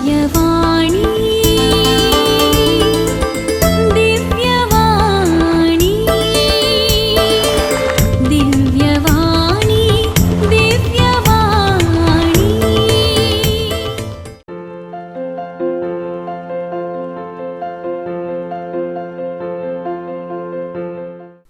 दिव्यवाणी दिव्यवाणी दिव्यवाणी दिव्यवाणी.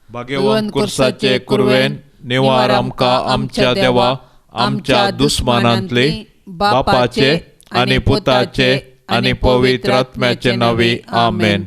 भाग्यवान कुर्साचे कुरवेन निवार आमकां आमच्या देवा आमच्या दुस्मानांतली बापाचे आनी पुताचे आनी पवित्र आत्म्याचे नांवी आमेन.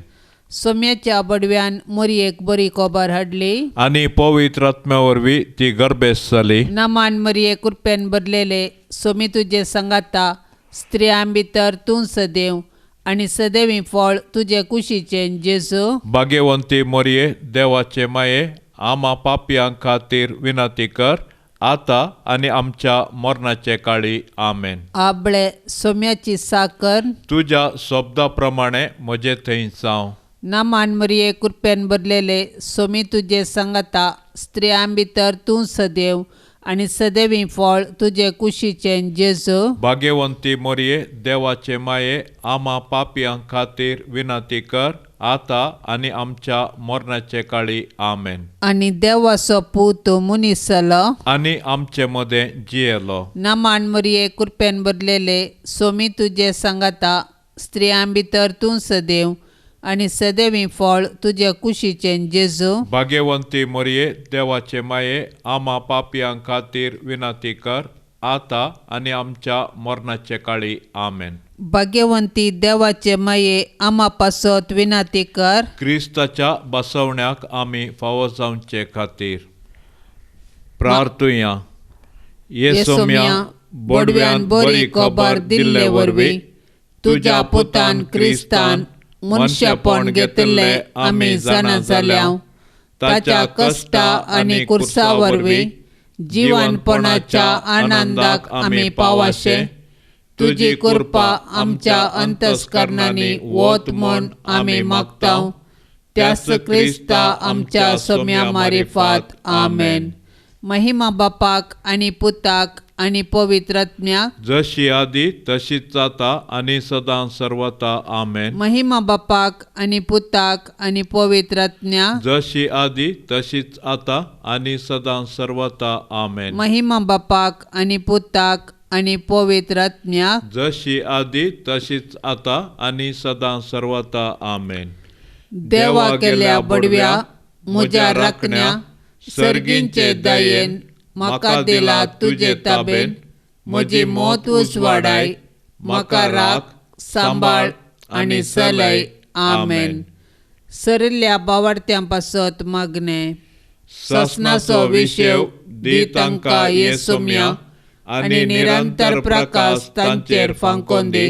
सोम्याच्या बडव्यान मरियेक बरी खबर हाडली आनी पवित्र आत्म्या वरवीं ती गर्भेस जाली. नमान मरिये कृपेन भरलेले सोमी तुजे संगाता स्त्रियां भितर तूं सदैव आनी सदैवी फळ तुजे कुशीचे जेजू. भाग्यवंती मोरये देवाचे माये आमा पापयां खातीर विनंती कर आता आनी आमच्या मरणाचे काळी आमेन. आबळे सोम्याची साकर तुज्या शब्दा प्रमाणे म्हजे थंय जावं. नमान मरिये कृपेन भरलेले सोमी तुजे संगाता स्त्रियां भितर तूं सदैव आनी सदैवी फळ तुजे कुशीचे जेजू. भाग्यवंती मोरये देवाचे माये आमा पापयां खातीर विनंती कर आता आनी आमच्या मरणाचे काळी आमेन. आनी देवाचो पूत मनीस जालो आनी आमचे मदें जियेलो. नमान मरिये कृपेन भरलेले सोमी तुजे संगाता स्त्रियां भितर तूं सदैव आनी सदैवी फळ तुजे कुशीचे जेजू. भाग्यवंती मोरये देवाचे माये आमा पापयां खातीर विनंती कर आता आनी आमच्या मरणाचे काळी आमेन. भाग्यवंती देवाचे माये आमा पासत विनंती कर. क्रिस्ताच्या बसवण्याक आमी फावो जावचे खातीर प्रार्थुया. येसोम्या बडव्यान बरी खबर दिल्ले वरवीं तुज्या पुतान क्रिस्तान मनशापण घेतिल्ले आमी जाणा जाल्याव ताच्या कश्टा आनी कुर्सा वरवीं जिवनपणाच्या आनंदाक आमी पावाशे. तुजी कृपा आमच्या अंतस्करणांनी वोत म्हूण आमी मागताव. त्याच क्रिस्ता आमच्या सोम्या मारिफात आमेन. महिमा बापाक आनी पुताक आनी पवित्र आत्म्याक जशी आदी तशीच जाता आनी सदां सर्वता आमेन. महिमा बापाक आनी पुताक आनी पवित्र आत्म्याक जशी आदी तशीच आता आनी सदां सर्वता आमेन. महिमा बापाक आनी पुताक आनी पवित्र आत्म्याक जशी आदी तशीच आता आनी सदां सर्वता आमेन. देवा केल्या बडव्या म्हज्या राखण्या सर्गींचे दयेन म्हाका दिला तुजे ताबेन. म्हजी मोत उजवाडाय म्हाका राख सांबाळ आनी चलय आमेन. सरिल्ल्या बावार्थ्यां पासत मागणे. ससनाचो विशेव दी तांकां येसोम्या आनी निरंतर प्रकाश तांचेर फांकोन दी.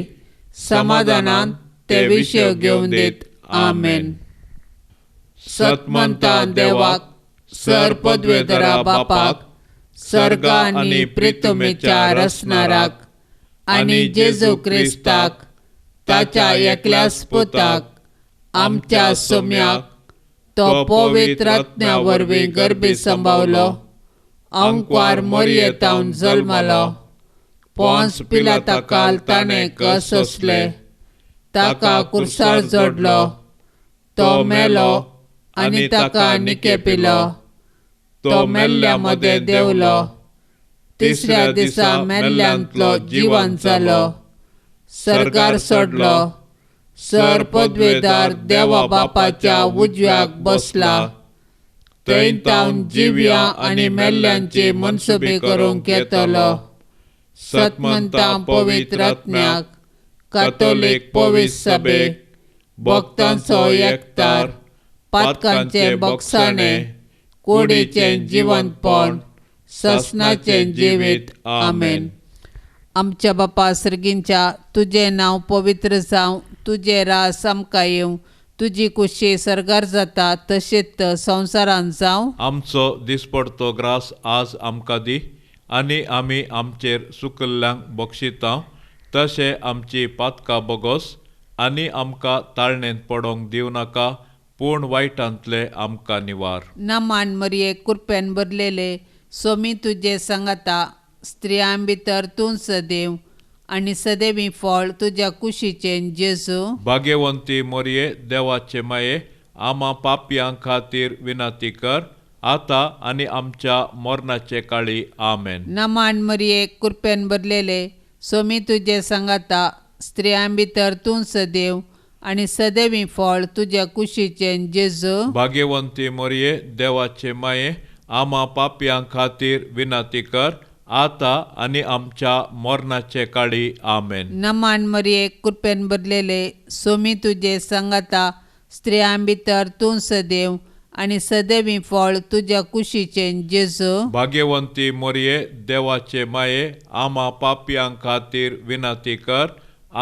समाधानान ते विशेव घेवन दीत आमेन. सतमंता देवाक सर पदवेधरा बापाक सर्गा आनी प्रितमेच्या रसनाराक आनी जेजू क्रिस्ताक ताच्या एकल्याच पुताक आमच्या सोम्याक तो पवित्र आत्म्या वरवीं गर्भी संभावलो. अंकवार मरियेतावन जल्मलो. पोंस पिलाता काल ताणें कस सोंसले. ताका कुर्सार जोडलो. तो मेलो आनी ताका निकेपिलो. तो मेल्ल्या मदें देवलो. तिसऱ्या दिसा मेल्ल्यांतलो जिवंत जालो. सर्गार सोडलो. सर पदवेदार देवा बापाच्या उजव्याक बसला. थंय तावन जिव्यां आनी मेल्ल्यांची मनसुबी करूंक येतलो. सतमंता पवित्र आत्म्याक कातोलीक पवित्र सभेक भक्तांचो एकठार पातकांचे बोगसाणें कुडीचें जिवंतपण ससनाचें जिवीत आमेन. आमच्या बापा सर्गींच्या तुजें नांव पवित्र जावं. तुजें रास आमकां येवं. तुजी कुशी सर्गार जाता तशीच संवसारांत जावं. आमचो दिसपडतो ग्रास आज आमकां दी आनी आमी आमचेर सुकल्ल्यांक बक्षिता तशें आमची पातकां बोगोस आनी आमकां ताळणेंत पडोंक दिवं नाका पूण वायटांतले आमकां निवार. नमान मरिये कृपेन भरलेले सोमी तुजे संगाता स्त्रियां भितर तूं सदैव आनी सदैवी फळ तुज्या कुशीचें जेजू. भाग्यवंती मोरये देवाचे माये आम्हा पापयां खातीर विनंती कर आता आनी आमच्या मरणाचे काळी आमेन. नमान मरिये कृपेन भरलेले सोमी तुजे सांगाता स्त्रियां भितर तूं सदैव आनी सदैवी फळ तुज्या कुशीचें जेजू. भाग्यवंती मोरये देवाचे माये आम्हा पापयां खातीर विनंती कर आता आनी आमच्या मरणाचे काळी आमेन. नमान मरिये कृपेन भरलेले सोमी तुजे सांगाता स्त्रियां भितर तूं सदैव आनी सदैवी फळ तुज्या कुशीचें जेजू. भाग्यवंती मोरये देवाचे माये आम्हा पापयां खातीर विनंती कर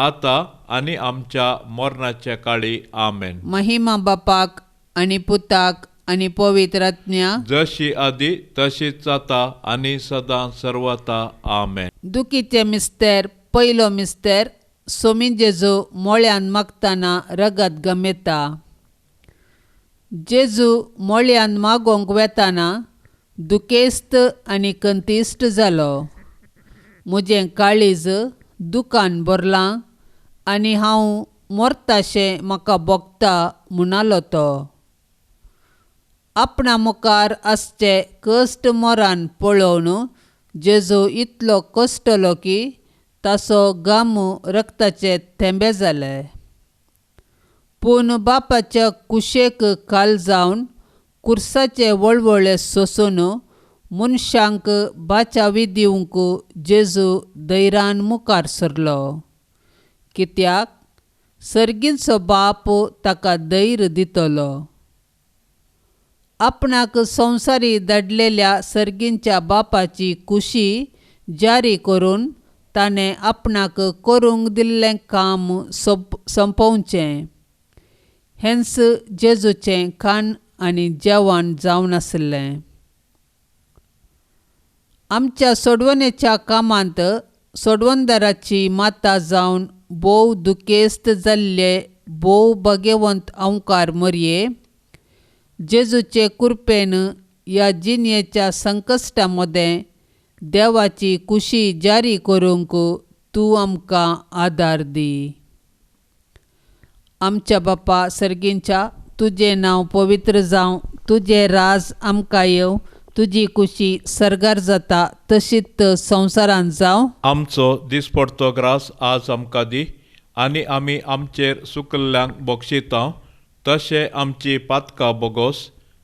आता आनी आमच्या मरणाच्या काळी आमेन. महिमा बापाक आनी पुताक आनी पवित्र आत्म्या जशी आदी तशीच जाता आनी सदां सर्वता आमेन. दुखीचें मिस्तेर पयलो मिस्तेर सोमी जेजू मोळ्यान मागतना रगत गमेता. जेजू मोळ्यान मागोंक वेताना दुखेस्त आनी कंतिश्ट जालो. म्हजें काळीज दुखान भरलां आनी हांव मरताशें म्हाका भोगता म्हणलो तो. आपणा मुखार आसचे कश्ट मोरान पळोवन जेजू इतलो कश्टलो की ताचो घाम रक्ताचे थेंबे जाले. पूण बापाच्या कुशेक काल जावन कुर्साचे वळवळे सोसून मनशांक बाचावी दिवंक जेजू धैर्यान मुखार सरलो. कित्याक सर्गीचो बाप ताका धैर्य दितलो. आपणाक संवसारी धाडलेल्या सर्गींच्या बापाची कुशी जारी करून ताणें आपणाक करूंक दिल्लें काम संपोवचें. हेंच जेजूचें खाण आनी जेवण जावन आसलें. आमच्या सोडवणेच्या कामांत सोडवणदाराची माता जावन भोव दुखेस्त जाल्ले भोव भाग्यवंत अवकार मरये जेजूचे कृपेन ह्या जिणेच्या संकश्टामदें देवाची कुशी जारी करूंक तूं आमकां आदार दी. आमच्या बापा सर्गींच्या तुजें नांव पवित्र जावं, तुजें राज आमकां येवं, तुजी कुशी सरगार जाता तशीच संवसारांत जावं. आमचो दिसपडतो ग्रास आज आमकां दी आनी आमी आमचेर सुकल्ल्यांक बक्षिता तशें आमची पातकां बोगोस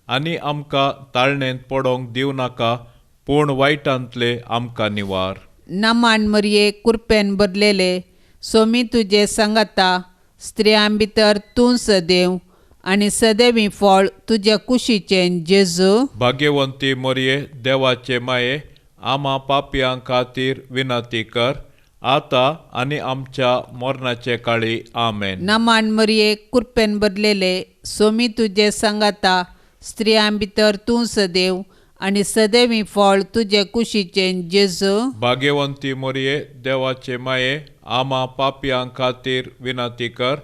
आनी आमकां ताळणेंत पडोवंक दिवं नाका पूण वायटांतले आमकां निवार. नमान मरिये कृपेन भरलेले सोमी तुजे सांगाता स्त्रियां भितर तूं सदैव आनी सदैवी फळ तुज्या कुशीचें जेजू. भाग्यवंती मोरये देवाचे माये आम्हा पापयां खातीर विनंती कर आता आनी आमच्या मरणाचे काळी आमेन. नमान मरिये कृपेन भरलेले सोमी तुजे सांगाता स्त्रियां भितर तूं सदैव आनी सदैवी फळ तुजे कुशीचें जेजू. भाग्यवंती मोरये देवाचे माये आम्हा पापयां खातीर विनंती कर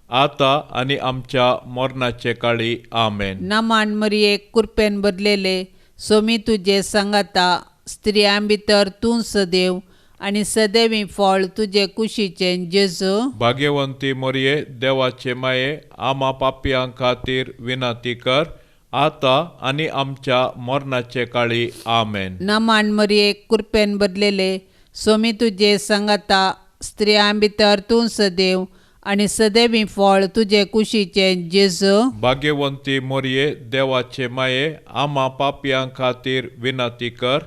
आता आनी आमच्या मरणाचे काळी आमेन. नमान मरिये कृपेन भरलेले सोमी तुजे सांगाता स्त्रियां भितर तूं सदैव आनी सदैवी फळ तुजे कुशीचें जेजू. भाग्यवंती मोरये देवाचे माये आम्हा पापयां खातीर विनंती कर आता आनी आमच्या मरणाचे काळी आमेन. नमान मरिये कृपेन भरलेले सोमी तुजे सांगाता स्त्रियां भितर तूं सदैव आनी सदैवी फळ तुजे कुशीचें जेजू. भाग्यवंती मोरये देवाचे माये आम्हा पापयां खातीर विनंती कर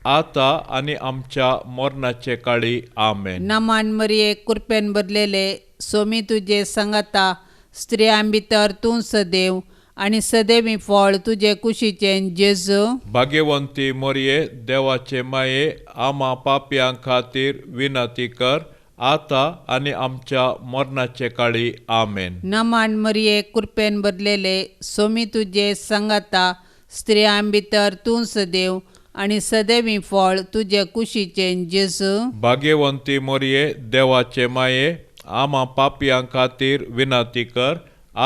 आता आनी आमच्या मरणाचे काळी आमेन. नमान मरिये कृपेन भरलेले सोमी तुजे सांगाता स्त्रियां भितर तूं सदैव आनी सदैवी फळ तुजे कुशीचें जेजू. भाग्यवंती मोरये देवाचे माये आम्हा पापयां खातीर विनंती कर आता आनी आमच्या मरणाचे काळी आमेन. नमान मरिये कृपेन भरलेले सोमी तुजे सांगाता स्त्रियां भितर तूं सदैव आनी सदैवी फळ तुजे कुशीचें जेजू. भाग्यवंती मोरये देवाचे माये आम्हा पापयां खातीर विनंती कर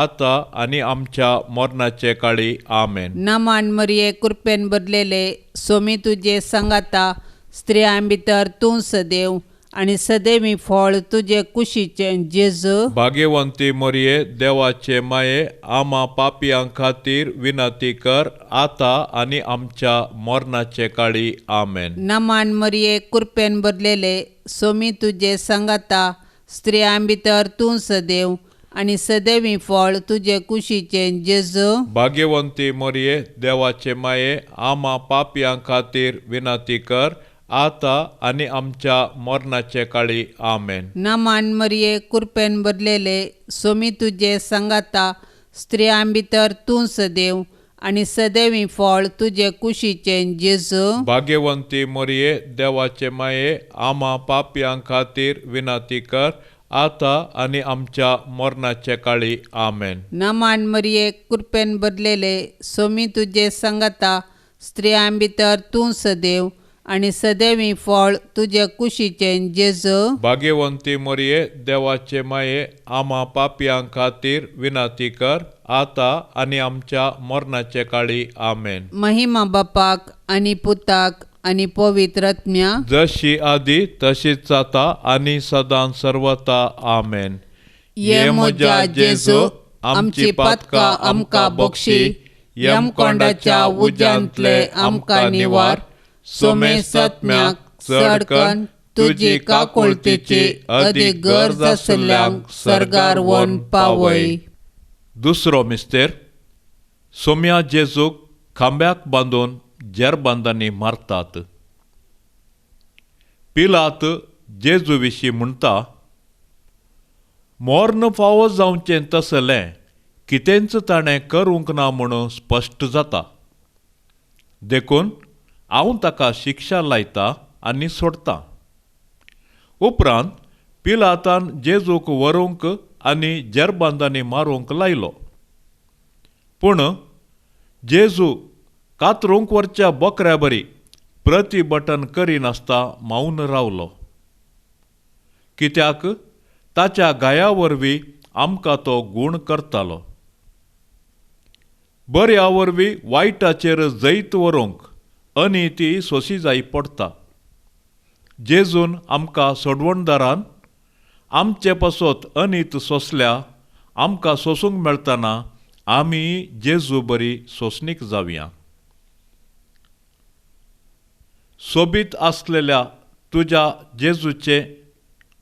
आता आनी आमच्या मरणाचे काळी आमेन. नमान मरिये कृपेन भरलेले सोमी तुजे सांगाता स्त्रियां भितर तूं सदैव आनी सदैवी फळ तुजे कुशीचें जेजू भाग्यवंती मरिये देवाचे माये आम्हा पापियां खातीर विनंती कर आता आनी आमच्या मरणाचे काळी आमेन. नमान मरिये कृपेन भरलेले सोमी तुजे संगता स्त्रियां भितर तूं सदैव आनी सदैवी फळ तुजे कुशीचें जेजू भाग्यवंती मरिये देवाचे माये आम्हा पापियां खातीर विनंती कर आता आनी आमच्या मरणाचे काळी आमेन. नमान मरिये कृपेन भरलेले सोमी तुजे संगता स्त्रियां भितर तूं सदैव आनी सदैवी फळ तुजे कुशीचें जेजू भाग्यवंती मरिये देवाचे माये आम्हा पापियां खातीर विनंती कर आता आनी आमच्या मरणाचे काळी आमेन. नमान मरिये कृपेन भरलेले सोमी तुजे संगता स्त्रियां भितर तूं सदैव आनी सदैवी फळ तुजे कुशीचें जेजू भाग्यवंती मरिये देवाचे माये आम्हा पापियां खातीर विनंती कर आता आनी आमच्या मरणाचे काळी आमेन. महिमा बापाक आनी पुताक आनी पवित्र आत्म्या जशी आदी तशीच जाता आनी सदां सर्वता आमेन. ये म्हज्या जेजू आमची पातकां आमकां बक्षी यमकोंडाच्या उज्यांतले आमकां निवार सोमे सत्म्याक चडकन तुजी काकुळतीची अदीक गरज आसल्यांक सर्गार व्हरून पावय. दुसरो मिस्तेर सोम्या जेजूक खांब्याक बांदून जेरबंदांनी मारतात. पिलात जेजू विशीं म्हणटा मोर्न फावो जावचें तसलें कितेंच ताणें करूंक ना म्हणून स्पश्ट जाता. देखून हांव ताका शिक्षा लायता आनी सोडटां. उपरांत पिलातान जेजूक व्हरूंक आनी जेरबंदांनी मारूंक लायलो. पूण जेजू कातरूंक व्हरच्या बकऱ्या बरी प्रतिभटन करिनासता मावन रावलो. कित्याक ताच्या गाया वरवीं आमकां तो गूण करतालो. बऱ्या वरवीं वायटाचेर जैत व्हरूंक अनिती सोंसी जायी पडटा. जेजून आमकां सोडवणदारान आमचे पासत अनीत सोंसल्या आमकां सोंसूंक मेळटना आमी जेजू बरी सोंसणीक जावया. सोबीत आसलेल्या तुज्या जेजूचे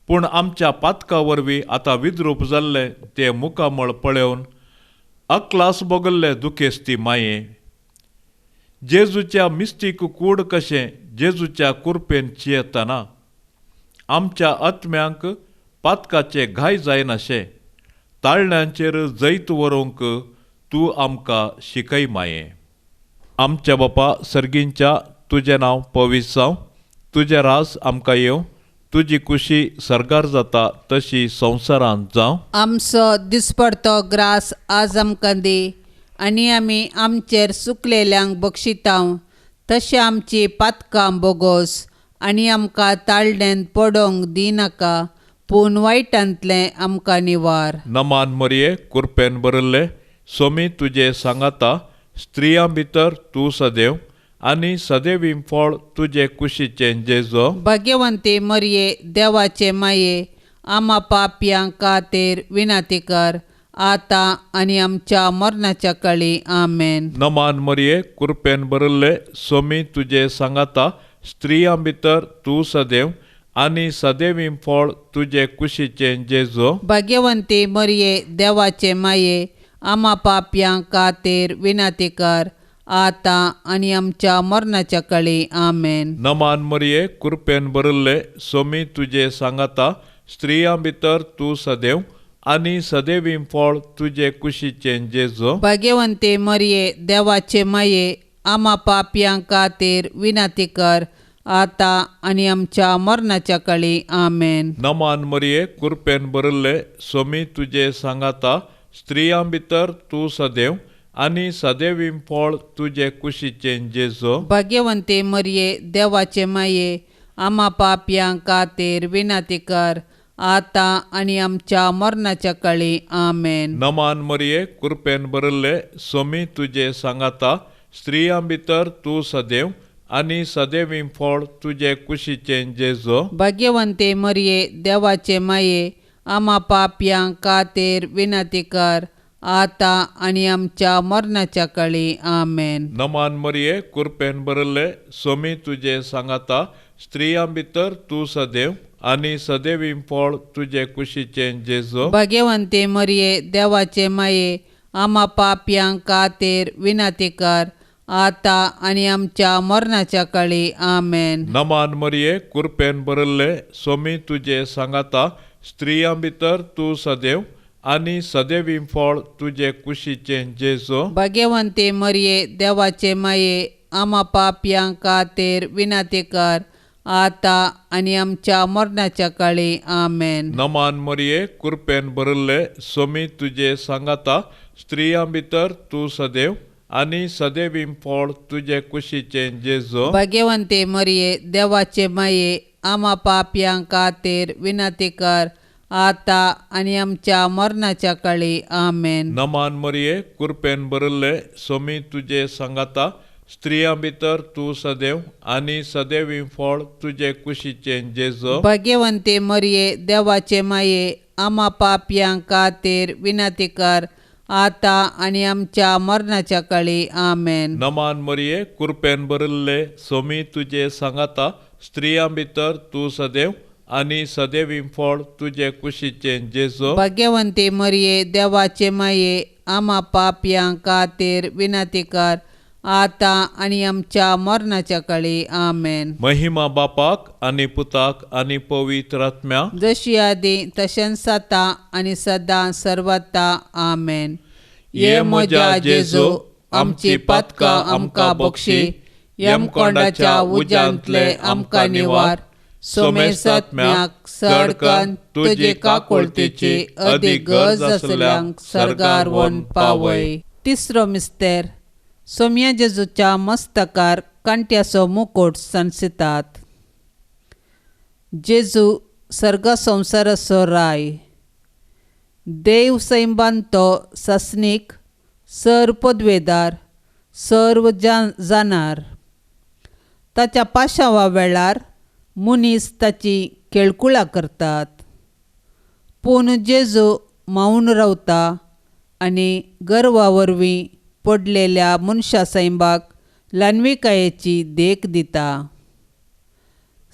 पूण आमच्या पातका वरवीं आतां विद्रूप जाल्ले ते मुखामळ पळोवन अक्लास भोगल्ले दुखेस्ती माये. जेजूच्या मिस्तीक कूड कशें जेजूच्या कुरपेन चियेतना आमच्या आत्म्यांक पातकाचे घाय जायनाशे ताळण्यांचेर जैत व्हरूंक तूं आमकां शिकय माये. आमच्या बापा सर्गींच्या तुजें नांव पवित्र जावं. तुजें रास आमकां येवं. तुजी कुशी सर्गार जाता तशी संवसारांत जावं. आमचो दिसपडतो ग्रास आज आमकां दी आनी आमी आमचेर चुकलेल्यांक बक्षितांव तशें आमची पातकां बोगोस आनी आमकां ताळडेंत पडोवंक दिनाका पूण वायटांतलें आमकां निवार. नमान मरिये कुरपेन भरल्ले सोमी तुजे सांगाता स्त्रियां भितर तूं सदैव आनी सदैवी फळ तुजे कुशीचें जेजो भाग्यवंती मरिये देवाचे माये आम्हा पापयांक खातीर विनंती कर आता आनी आमच्या मरणाच्या काळी आमेन. नमान मरिये कुरपेन भरल्ले सोमी तुजे सांगाता स्त्रियां भितर तूं सदैव आनी सदैवी फळ तुजे कुशीचें जेजो भाग्यवंती मरिये देवाचे माये आम्हा पापयांक खातीर विनंती कर आता आनी आमच्या मरणाच्या काळी आमेन. नमान मरिये कुरपेन भरल्ले सोमी तुजे सांगाता स्त्रियां भितर तूं सदैव आनी सदैवी फळ तुजे कुशीचें जेजो भाग्यवंती मरिये देवाचे माये आम्हा पापयांक खातीर विनंती कर आता आनी आमच्या मरणाच्या काळी आमेन. नमान मरिये कुरपेन भरल्ले सोमी तुजे सांगाता स्त्रियां भितर तूं सदैव आनी सदैवी फळ तुजे कुशीचें जेजो भाग्यवंती मरिये देवाचे माये आम्हा पापयांक खातीर विनंती कर आता आनी आमच्या मरणाच्या काळी आमेन. नमान मरिये कुरपेन भरल्ले सोमी तुजे सांगाता स्त्रियां भितर तूं सदैव आनी सदैवी फळ तुजे कुशीचें जेजो भाग्यवंते मरिये देवाचे माये आम्हा पापयांक खातीर विनंती कर आता आनी आमच्या मरणाच्या काळी आमेन. नमान मरिये कृपेन बरले सोमी तुजे सांगाता स्त्रियां भितर तूं सदैव आनी सदैवी फळ तुजे कुशीचें जेजो भाग्यवंते मरिये देवाचे माये आम्हा पापयांक खातीर विनंती कर आता आनी आमच्या मरणाच्या काळी आमेन. नमान मरिये कृपेन बरले सोमी तुजे सांगाता स्त्रियां भितर तूं सदैव आनी सदैवी फळ तुजे कुशीचें जेजो भाग्यवंते मरिये देवाचे माये आम्हा पापयांक खातीर विनंती कर आता आनी आमच्या मरणाच्या काळी आमेन. नमान मरिये कृपेन बरले सोमी तुजे सांगाता स्त्रियां भितर तूं सदैव आनी सदैवी फळ तुजे कुशीचें जेजो भाग्यवंते मरिये देवाचे माये आम्हा पापयांक खातीर विनंती कर आता आनी आमच्या मरणाच्या काळी आमेन. नमान मरिये कृपेन बरले सोमी तुजे सांगाता स्त्रियां भितर तूं सदैव आनी सदैवी फळ तुजे कुशीचें जेजो भाग्यवंते मरिये देवाचे माये आम्हा पापयांक खातीर विनंती कर आता आनी आमच्या मरणाच्या काळी आमेन. नमान मरिये कृपेन बरले सोमी तुजे सांगाता स्त्रियां भितर तूं सदैव आनी सदैवी फळ तुजे कुशीचें जेजो भाग्यवंते मरिये देवाचे माये आम्हा पापयांक खातीर विनंती कर आता आनी आमच्या मरणाच्या काळी आमेन. महिमा बापाक आनी पुताक आनी पवित्र आत्म्या जशी आदी तशेंच जाता आनी सदां सर्वता आमेन. ये म्हज्या जेजू आमची पातकां आमकां बक्षी यमकोंडाच्या उज्यांतले आमकां निवार सोमेस आत्म्याक सडकन तुजे काकुळतेची अदीक गरज आसल्यांक सर्गार व्हरून पावय. तिसरो मिस्तेर सोम्या जेजूच्या मस्तकार कांट्याचो मुकुट संसितात. जेजू सर्ग संवसाराचो राय देव सैबांतो ससनीक सर पदवेदार सर्व जाणार. ताच्या पाशावा वेळार मुनीस ताची केळकुळा करतात. पूण जेजू मावून रावता आनी गर्वा वरवीं पडलेल्या मनशा सैबाक ल्हानविकायेची देख दिता.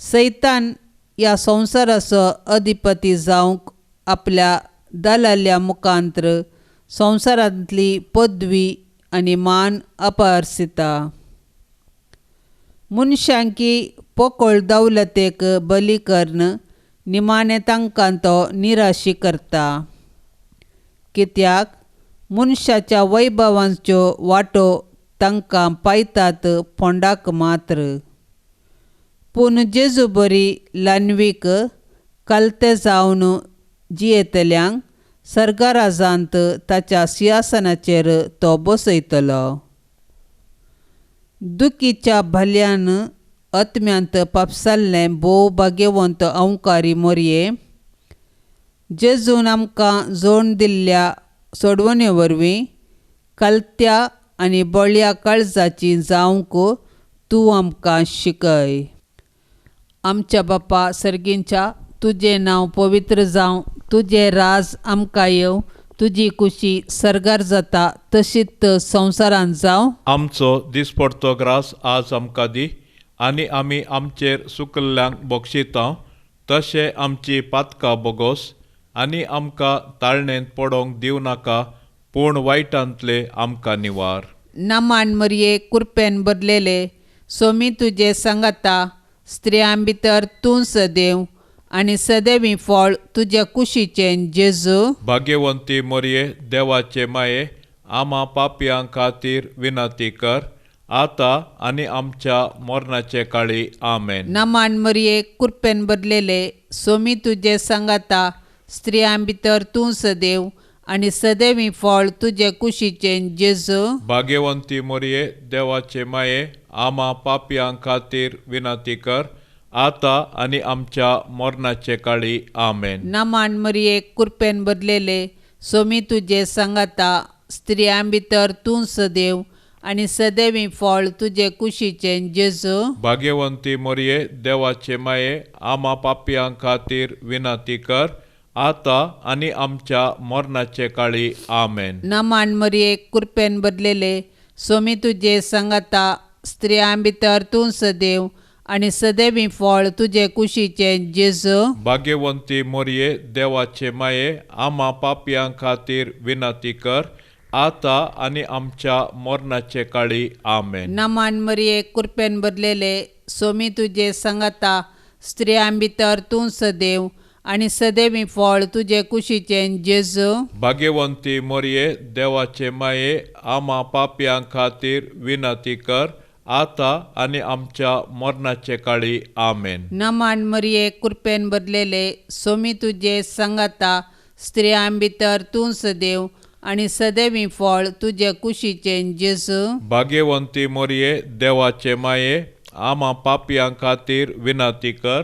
सैतान ह्या संवसाराचो अधिपती जावंक आपल्या दलाल्या मुखांत्र संवसारांतली पदवी आनी मान अपहरसिता. मनशांकी पोकळ दौलतेक बली करून निमाणें तांकां तो निराशी करता. कित्याक मनशाच्या वैभवांच्यो वाटो तांकां पायतात फोंडाक मात्र. पूण जेजू बरी ल्हानवीक कालते जावन जियेतल्यांक सर्गाराजांत ताच्या सिंहासनाचेर तो बसयतलो. दुखीच्या भल्यान आत्म्यांत पापसाल्लें भोव भाग्यवंत अंवकारी मरये जेजून आमकां जोड दिल्ल्या सोडवणे वरवीं कलत्या आनी बळ्या काळजाची जावंक तूं आमकां शिकय. आमच्या बापा सर्गींच्या तुजें नांव पवित्र जावं तुजें राज आमकां येवं तुजी कुशी सर्गार जाता तशीच संवसारांत जावं. आमचो दिसपडतो ग्रास आज आमकां दी आनी आमी आमचेर सुकल्ल्यांक बक्षिता तशें आमची पातकां बोगोस आनी आमकां ताळणेंत पडोवंक दिवं नाका पूण वायटांतले आमकां निवार. नामान मरये कृपेन बदलेले सोमी तुजे सांगाता स्त्रियां भितर तूं सदैव आनी सदैवी फळ तुज्या कुशीचें जेजू. भाग्यवंती मरये देवाचे माये आम्हा पापयां खातीर विनंती कर आता आनी आमच्या मरणाचे काळी आमेन. नामान मरये कृपेन बदलेले सोमी तुजे सांगाता स्त्रियां भितर तूं सदैव आनी सदैवी फळ तुजे कुशीचें जेजू. भाग्यवंती मरये देवाचे माये आम्हा पापयां खातीर विनंती कर आता आनी आमच्या मरणाचे काळी आमेन. नामान मरये कृपेन बदलेले सोमी तुजे सांगाता स्त्रियां भितर तूं सदैव आनी सदैवी फळ तुजे कुशीचें जेजू भाग्यवंती मोरये देवाचे माये आमा पापयां खातीर विनंती कर आता आनी आमच्या मरणाचे काळी आमेन. नमान मरिये कृपेन बदलेले सोमी तुजे संगता स्त्रियां भितर तूं सदैव आनी सदैवी फळ तुजे कुशीचें जेजू भाग्यवंती मोरये देवाचे माये आमा पापयां खातीर विनंती कर आता आनी आमच्या मरणाचे काळी आमेन. नमान मरिये कृपेन बदलेले सोमी तुजे संगता स्त्रियां भितर तूं सदैव आनी सदैवी फळ तुजे कुशीचें जेजू भाग्यवंती मोरये देवाचे माये आमा पापयां खातीर विनंती कर आता आनी आमच्या मरणाचे काळी आमेन. नमान मरिये कृपेन बदलेले सोमी तुजे संगता स्त्रियां भितर तूं सदैव आनी सदैवी फळ तुजे कुशीचें जेजू भाग्यवंती मोरये देवाचे माये आमा पापयां खातीर विनंती कर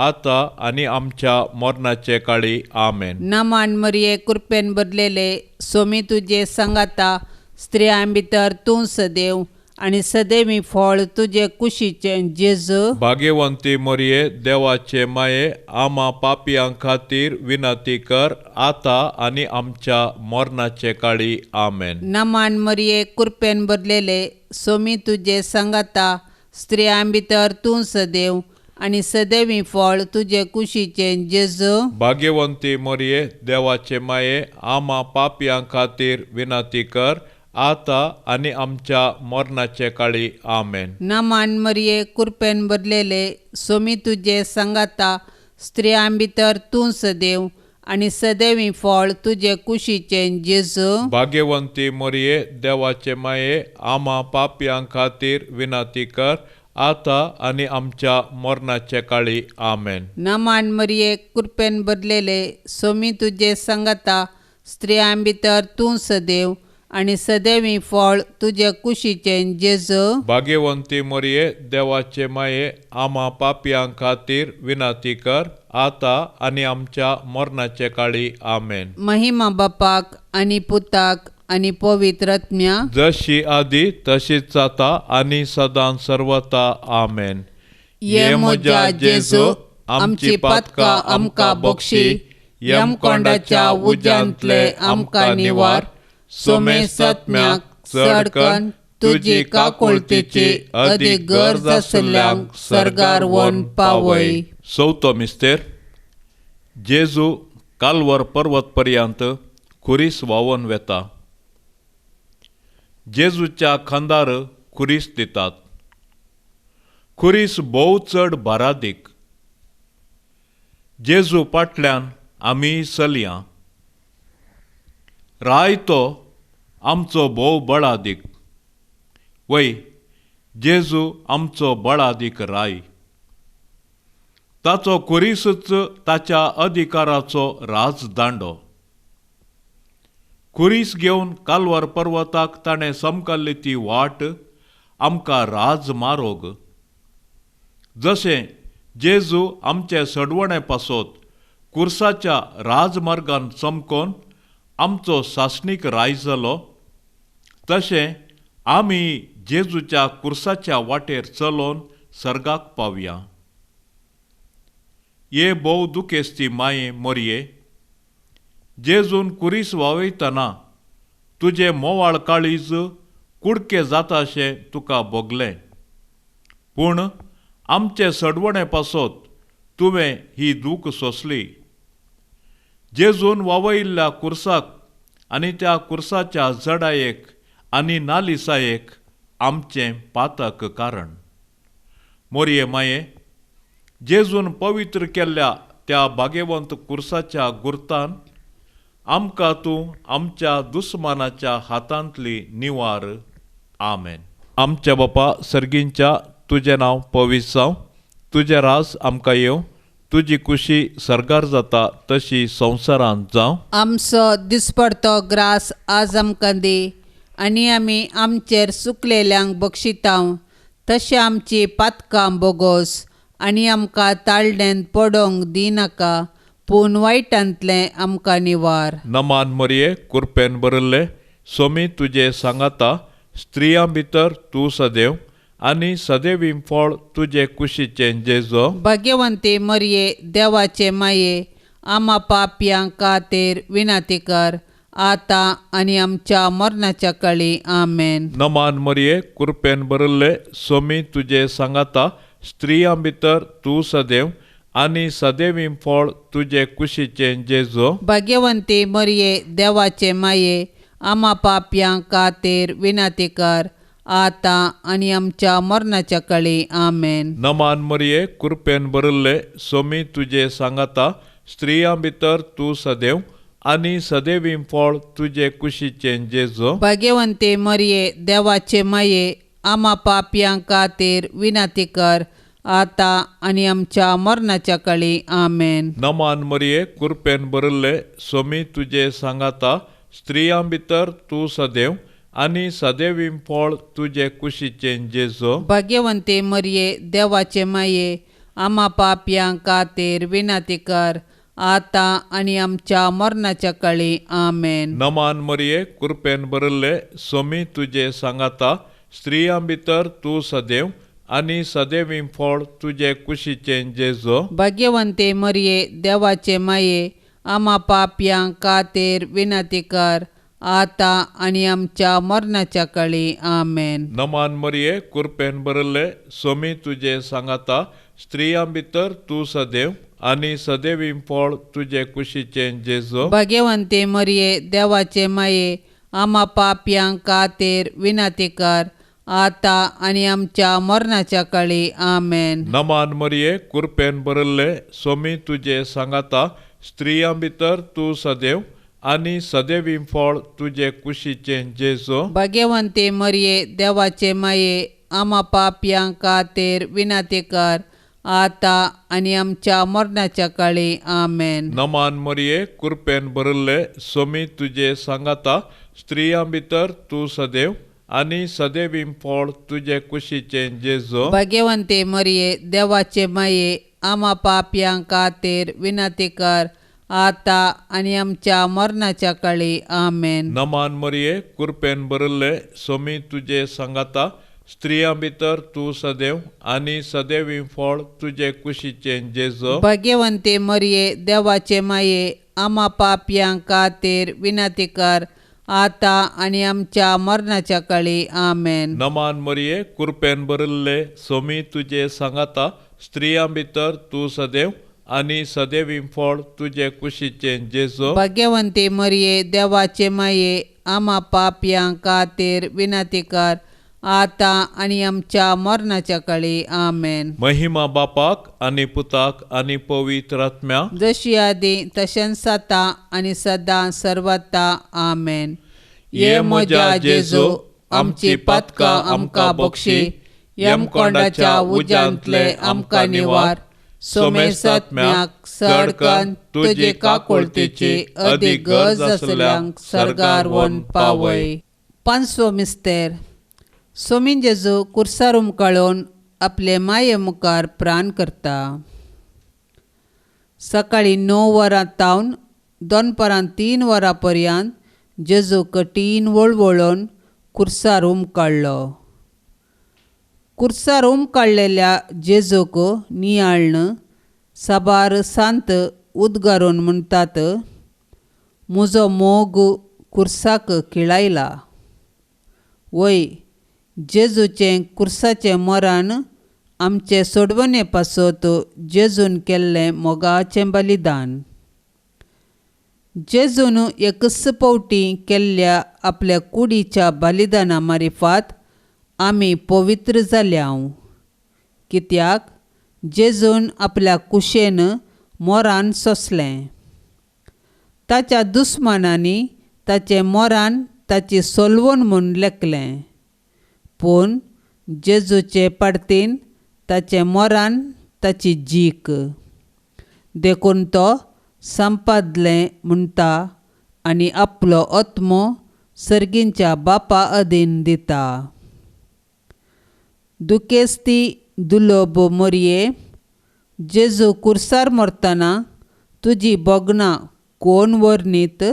आता आनी आमच्या मरणाचे काळी आमेन. नमान मरिये कृपेन बदलेले सोमी तुजे संगता स्त्रियां भितर तूं सदैव आनी सदैवी फळ तुजे कुशीचें जेजू भाग्यवंती मोरये देवाचे माये आमा पापयां खातीर विनंती कर आता आनी आमच्या मरणाचे काळी आमेन. नमान मरिये कृपेन बदलेले सोमी तुजे संगता स्त्रियां भितर तूं सदैव आनी सदैवी फळ तुजे कुशीचें जेजू भाग्यवंती मोरये देवाचे माये आमा पापयां खातीर विनंती कर आता आनी आमच्या मरणाचे काळी आमेन. नमान मरिये कृपेन बदलेले सोमी तुजे संगता स्त्रियां भितर तूं सदैव आनी सदैवी फळ तुजे कुशीचें जेजू भाग्यवंती मोरये देवाचे माये आमा पापयां खातीर विनंती कर आता आनी आमच्या मरणाचे काळी आमेन. नमान मरिये कृपेन बदलेले सोमी तुजे संगता स्त्रियां भितर तूं सदैव आनी सदैवी फळ तुजे कुशीचें जेजू भाग्यवंती मोरये देवाचे माये आमा पापयां खातीर विनंती कर आता आनी आमच्या मरणाचे काळी आमेन. महिमा बापाक आनी पुताक आनी पवित्र आत्म्या जशी आदी तशीच जाता आनी सदां सर्वता आमेन. ये म्हज्या जेजू आमची पातकां आमकां बक्षी यमकोंडाच्या उज्यांतले आमकां निवार सोमे सत्म्याक चडकन तुजी काकुळतीची अदीक गरज आसल्यांक सर्गार व्हरून पावय. चवथो मिस्तेर जेजू काल्वर पर्वत पर्यंत खुरीस व्हांवून वेता. जेजूच्या खांदार खुरीस दितात. खुरीस भोव चड भारादीक. जेजू फाटल्यान आमी चलया. राय तो आमचो भोव बळादीक. वय जेजू आमचो बळादीक राय. ताचो खुरीसच ताच्या अधिकाराचो राजदांडो. खुरीस घेवन काल्वर पर्वताक ताणें समकल्ली ती वाट आमकां राजमार्ग. जशें जेजू आमचे सडवणे पासोत कुर्साच्या राजमार्गान चमकोन आमचो सासणीक राय जालो, तशें आमी जेजूच्या कुर्साच्या वाटेर चलोवन सर्गाक पावया. ये भोव दुखेस्ती माये मोरये, जेजून कुरीस वावयतना तुजें मोवाळ काळीज कुडकें जाताशें तुका भोगलें. पूण आमचे सडवणे पासोत तुवें ही दूख सोंसली. जेजून वावयल्ल्या कुर्साक आनी त्या कुर्साच्या जडायेक आनी नालिसायेक आमचें पातक कारण. मोरये माये, जेजून पवित्र केल्ल्या त्या भाग्यवंत कुर्साच्या गुर्तान आमकां तूं आमच्या दुस्मानाच्या हातांतली निवार. आमेन. आमच्या बापा सर्गींच्या तुजें नांव पवित्र जावं. तुजें रास आमकां येवं. तुजी कुशी सर्गार जाता तशी संवसारांत जावं. आमचो दिसपडतो ग्रास आज आमकां दी आनी आमी आमचेर चुकलेल्यांक बक्षितांव. तशें आमची पातकां बोगोस आनी आमकां ताळडेंत पडोवंक दिनाका, पूण वायटांतलें आमकां निवार. नमान मोरये कृपेन बरयल्ले सोमी तुजे सांगाता स्त्रियां भितर तूं सदैव आनी सदैवीं फळ तुजे कुशीचें जेजो. भाग्यवंते मरिये देवाचे माये आम्हा पापयांक खातीर विनंती कर आता आनी आमच्या मरणाच्या काळी आमेन. नमान मरिये कृपेन भरिल्ले सोमी तुजे सांगाता स्त्रियां भितर तूं सदैव आनी सदैवीं फळ तुजे कुशीचें जेजो. भाग्यवंते मरिये देवाचे माये आम्हा पापयांक खातीर विनंती कर आता आनी आमच्या मरणाच्या काळी आमेन. नमान मरिये कृपेन भरिल्ले सोमी तुजे सांगाता स्त्रियां भितर तूं सदैव आनी सदैवीं फळ तुजे कुशीचें जेजो. भाग्यवंते मरिये देवाचे माये आम्हा पापयांक खातीर विनंती कर आता आनी आमच्या मरणाच्या काळी आमेन. नमान मरिये कृपेन भरिल्ले सोमी तुजे सांगाता स्त्रियां भितर तूं सदैव आनी सदैवीं फळ तुजे कुशीचें जेजो. भाग्यवंते मरिये देवाचे माये आम्हा पापयांक खातीर विनंती कर आता आनी आमच्या मरणाच्या काळी आमेन. नमान मरिये कृपेन भरिल्ले सोमी तुजे सांगाता स्त्रियां भितर तूं सदैव आनी सदैवीं फळ तुजे कुशीचें जेजो. भाग्यवंते मरिये देवाचे माये आम्हा पापयांक खातीर विनंती कर आता आनी आमच्या मरणाच्या काळी आमेन. नमान मरिये कृपेन भरिल्ले सोमी तुजे सांगाता स्त्रियां भितर तूं सदैव आनी सदैवीं फळ तुजे कुशीचें जेजो. भाग्यवंते मरिये देवाचे माये आम्हा पापयांक खातीर विनंती कर आता आनी आमच्या मरणाच्या काळी आमेन. नमान मरिये कृपेन भरिल्ले सोमी तुजे सांगाता स्त्रियां भितर तूं सदैव आनी सदैवीं फळ तुजे कुशीचें जेजो. भाग्यवंते मरिये देवाचे माये आम्हा पापयांक खातीर विनंती कर आता आनी आमच्या मरणाच्या काळी आमेन. नमान मरिये कृपेन भरिल्ले सोमी तुजे सांगाता स्त्रियां भितर तूं सदैव आनी सदैवीं फळ तुजे कुशीचें जेजो. भाग्यवंते मरिये देवाचे माये आम्हा पापयांक खातीर विनंती कर आता आनी आमच्या मरणाच्या काळी आमेन. नमान मरिये कृपेन भरिल्ले सोमी तुजे सांगाता स्त्रियां भितर तूं सदैव आनी सदैवीं फळ तुजे कुशीचें जेजो. भाग्यवंते मरिये देवाचे माये आम्हा पापयांक खातीर विनंती कर आता आनी आमच्या मरणाच्या काळी आमेन. नमान मरिये कृपेन भरिल्ले सोमी तुजे सांगाता स्त्रियां भितर तूं सदैव आनी सदैवीं फळ तुजे कुशीचें जेजो. भाग्यवंते मरिये देवाचे माये आम्हा पापयांक खातीर विनंती कर आता आनी आमच्या मरणाच्या काळी आमेन. महिमा बापाक आनी पुताक आनी पवित्र आत्म्या जशी आदी तशेंच आता आनी सदां सर्वता आमेन. ये म्हज्या जेजू आमची पातकां आमकां बक्षी यमकोंडाच्या उज्यांतले आमकां निवार. सोमेसात्म्याक सडकन तुजे काकुळतेची अदीक गरज आसल्यांक सरगार व्हरून पावय. पांचवो मिस्तेर. सोमीन जेजू कुर्सार उमकळून आपले माये मुखार प्राण करता. सकाळी 9 वरां तावन दनपारां 3 वरां पर्यंत जेजू कठीण वळवळोन कुर्सार उमकाळ्ळो. कुर्सार उमकाळलेल्या जेजूक नियाळन साबार सांत उदगारून म्हणटात, म्हजो मोग कुर्साक खिळायला. वय जेजूचें कुर्साचें मरण आमचे सोडवणे पासत जेजून केल्लें मोगाचें बलिदान. जेजून एकच पावटी केल्ल्या आपल्या कुडीच्या बलिदाना मारिफात आमी पवित्र जाल्यांव. कित्याक जेजून आपल्या कुशेन मोरान सोंसलें. ताच्या दुस्मानांनी ताचें मोरान ताची सोलवण म्हूण लेखलें. पूण जेजूचे पडतीन ताचें मोरान ताची जीक. देखून तो संपादलें म्हणटा आनी आपलो आत्मो सर्गींच्या बापा अधीन दिता. दुखेस्ती दुलोब मोरये, जेजू कुर्सार मरतना तुजी बोगणां कोण वर्णीत?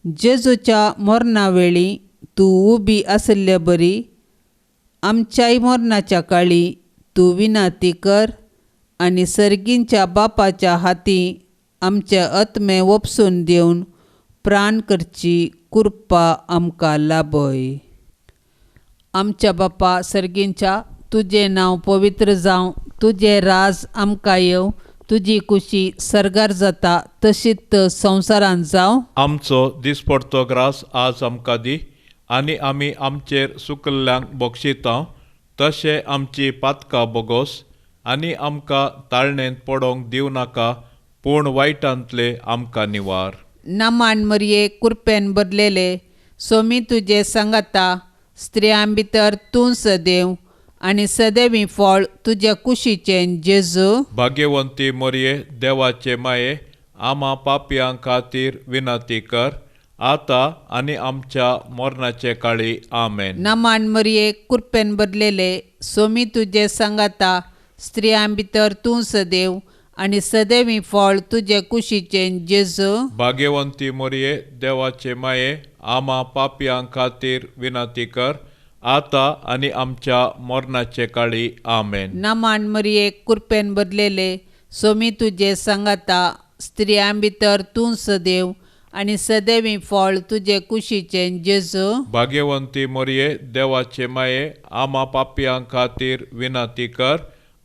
जेजूच्या मरणा वेळी तूं उबी आसल्या बरी. आमच्याय मरणाच्या काळी तूं विनाती कर आनी सर्गींच्या बापाच्या हातीं आमचे आत्मे वपसून दिवन प्राण करची कृपा आमकां लाबय. आमच्या बापा सर्गींच्या, तुजें नांव पवित्र जावं, तुजें राज आमकां येवं, तुजी कुशी सर्गार जाता तशीच संवसारांत जावं. आमचो दिसपडतो ग्रास आज आमकां दी, आनी आमी आमचेर चुकल्ल्यांक बक्षितांव तशें आमची पातकां बोगोस, आनी आमकां ताळणेंत पडोवंक दिवं नाका, पूण वायटांतले आमकां निवार. नामान मरये कृपेन भरलेले, सोमी तुजे सांगाता, स्त्रियां भितर तूं सदैव, आनी सदैवी फळ तुज्या कुशीचें जेजू. भाग्यवंती मरये, देवाचे माये, आम्हा पापयां खातीर विनंती कर, आतां आनी आमच्या मरणाचे काळी. आमेन. नामान मरये कृपेन भरलेले, सोमी तुजे सांगाता, स्त्रियां भितर तूं सदैव, आनी सदैवी फळ तुजे कुशीचें जेजू. भाग्यवंती मरये, देवाचे माये, आम्हा पापयां खातीर विनंती कर, आतां आनी आमच्या मरणाचे काळी. आमेन. नामान मरये कृपेन भरलेले, सोमी तुजे सांगाता, स्त्रियां भितर तूं सदैव, आनी सदैवी फळ तुजे कुशीचें जेजू. भाग्यवंती मरये, देवाचे माये, आम्हा पापयां खातीर विनंती कर,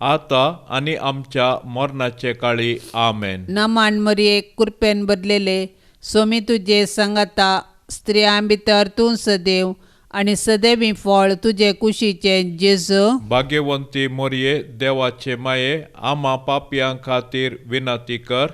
आतां आनी आमच्या मरणाचे काळी. आमेन. नामान मरये कृपेन भरलेले, सोमी तुजे सांगाता, स्त्रियां भितर तूं सदैव, आनी सदैवी फळ तुजे कुशीचें जेजू. भाग्यवंती मरये, देवाचे माये, आम्हा पापयां खातीर विनंती कर,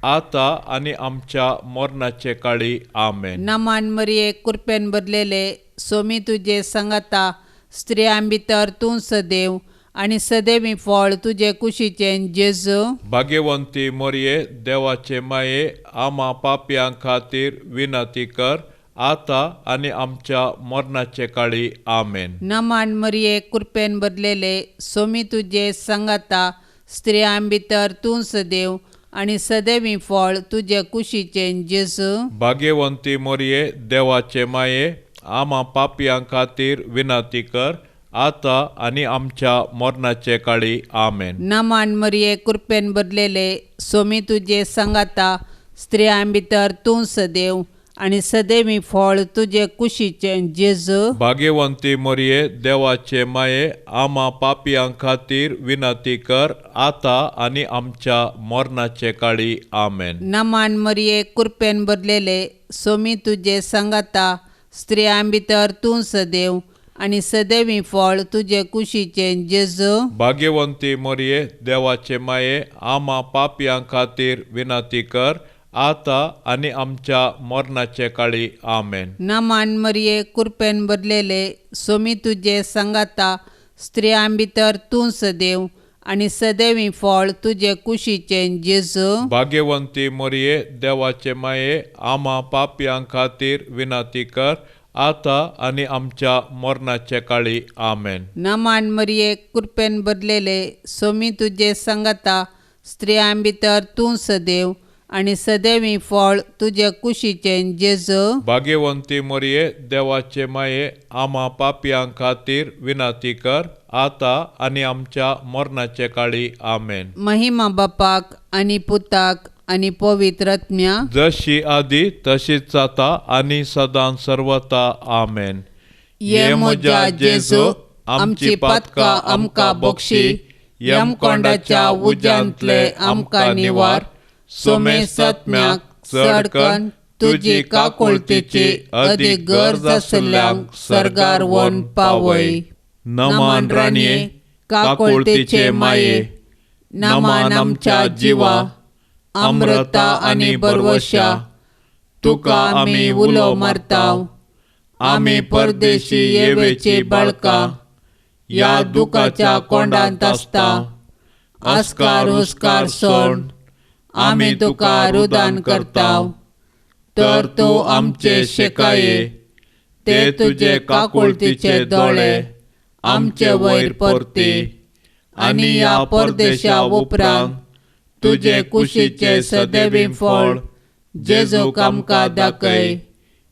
आतां आनी आमच्या मरणाचे काळी. आमेन. नामान मरये कृपेन भरलेले, सोमी तुजे सांगाता, स्त्रियां भितर तूं सदैव, आनी सदैवी फळ तुजे कुशीचें जेजू. भाग्यवंती मरये, देवाचे माये, आम्हा पापयां खातीर विनंती कर, आतां आनी आमच्या मरणाचे काळी. आमेन. नामान मरये कृपेन भरलेले, सोमी तुजे सांगाता, स्त्रियां भितर तूं सदैव, आनी सदैवी फळ तुजे कुशीचें जेजू. भाग्यवंती मरये, देवाचे माये, आम्हा पापयां खातीर विनंती कर, आतां आनी आमच्या मरणाचे काळी. आमेन. नामान मरये कृपेन भरलेले, सोमी तुजे सांगाता, स्त्रियां भितर तूं सदैव, आनी सदैवी फळ तुजे कुशीचें जेजू. भाग्यवंती मरये, देवाचे माये, आम्हा पापयां खातीर विनंती कर, आतां आनी आमच्या मरणाचे काळी. आमेन. नामान मरये कृपेन भरलेले, सोमी तुजे सांगाता, स्त्रियां भितर तूं सदैव, आनी सदैवी फळ तुजे कुशीचें जेजू. भाग्यवंती मरये, देवाचे माये, आम्हा पापयां खातीर विनंती कर, आतां आनी आमच्या मरणाचे काळी. आमेन. नामान मरये कृपेन भरलेले, सोमी तुजे सांगाता, स्त्रियां भितर तूं सदैव, आनी सदैवी फळ तुजे कुशीचें जेजू. भाग्यवंती मरये, देवाचे माये, आम्हा पापयां खातीर विनंती कर, आतां आनी आमच्या मरणाचे काळी. आमेन. नामान मरये कृपेन भरलेले, सोमी तुजे सांगाता, स्त्रियां भितर तूं सदैव, आनी सदैवी फळ तुजे कुशीचें जेजू. भाग्यवंती मरये, देवाचे माये, आम्हा पापयां खातीर विनंती कर, आतां आनी आमच्या मरणाचे काळी. आमेन. महिमा बापाक आनी पुताक आनी पवित्र आत्म्या, जशी आदी तशीच जाता आनी सदां सर्वता. आमेन. ये म्हज्या जेजू, आमची पातकां आमकां बक्षी, यमकोंडाच्या उज्यांतले आमकां निवार. सोमे सत्म्याक चडकन तुजी काकुळतीची अदीक गरज आसल्यांक सर्गार व्हरून पावय. नमान राणये, काकुळतीचे माये, नमान आमच्या जिवा, अमृता आनी बरवशा, तुका आमी उलो मारताव. आमी परदेशी येवेची बाळकां, या दुखाच्या कोंडांत आसता. आस्कार हुस्कार सोड, आमी तुका रुदान करताव. तर तूं आमचे शेकाये, ते तुजे काकुळतीचे दोळे आमचे वयर परती. आनी या परदेशा उपरांत तुजे कुशीचे सदैवी फळ जेजूक आमकां दाखय.